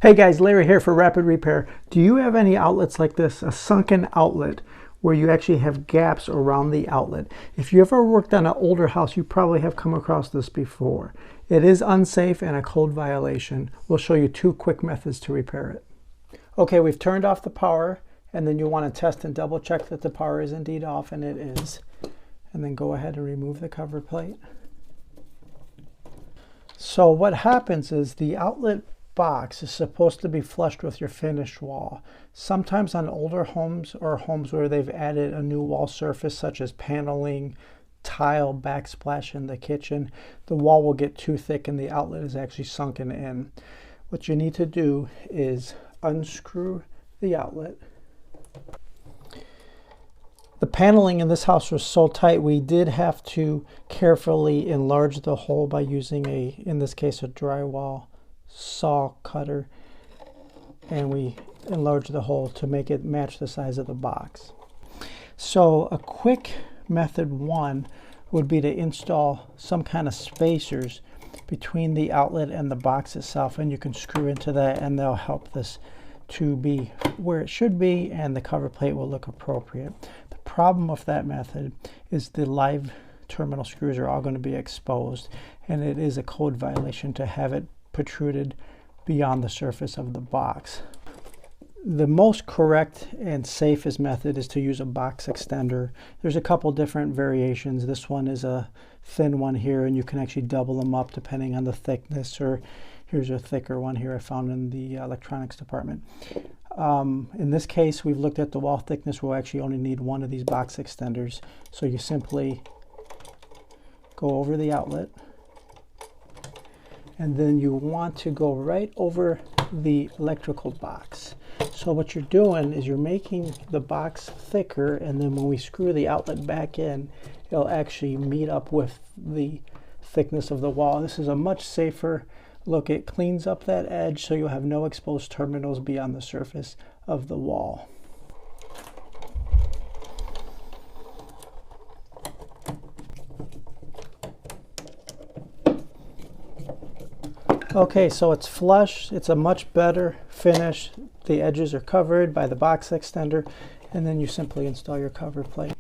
Hey guys, Larry here for Rapid Repair. Do you have any outlets like this, a sunken outlet, where you actually have gaps around the outlet? If you ever worked on an older house, you probably have come across this before. It is unsafe and a code violation. We'll show you two quick methods to repair it. Okay, we've turned off the power, and then you want to test and double check that the power is indeed off, and it is. And then go ahead and remove the cover plate. So what happens is the outlet box is supposed to be flushed with your finished wall. Sometimes on older homes or homes where they've added a new wall surface such as paneling, tile, backsplash in the kitchen, the wall will get too thick and the outlet is actually sunken in. What you need to do is unscrew the outlet. The paneling in this house was so tight we did have to carefully enlarge the hole by using in this case, a drywall saw cutter, and we enlarged the hole to make it match the size of the box. So a quick method one would be to install some kind of spacers between the outlet and the box itself, and you can screw into that and they'll help this to be where it should be and the cover plate will look appropriate. The problem with that method is the live terminal screws are all going to be exposed, and it is a code violation to have it protruded beyond the surface of the box. The most correct and safest method is to use a box extender. There's a couple different variations. This one is a thin one here, and you can actually double them up depending on the thickness, or here's a thicker one here I found in the electronics department. In this case, we've looked at the wall thickness. We'll actually only need one of these box extenders. So you simply go over the outlet, and then you want to go right over the electrical box. So what you're doing is you're making the box thicker, and then when we screw the outlet back in, it'll actually meet up with the thickness of the wall. This is a much safer look. It cleans up that edge so you'll have no exposed terminals beyond the surface of the wall. Okay, so it's flush. It's a much better finish. The edges are covered by the box extender, and then you simply install your cover plate.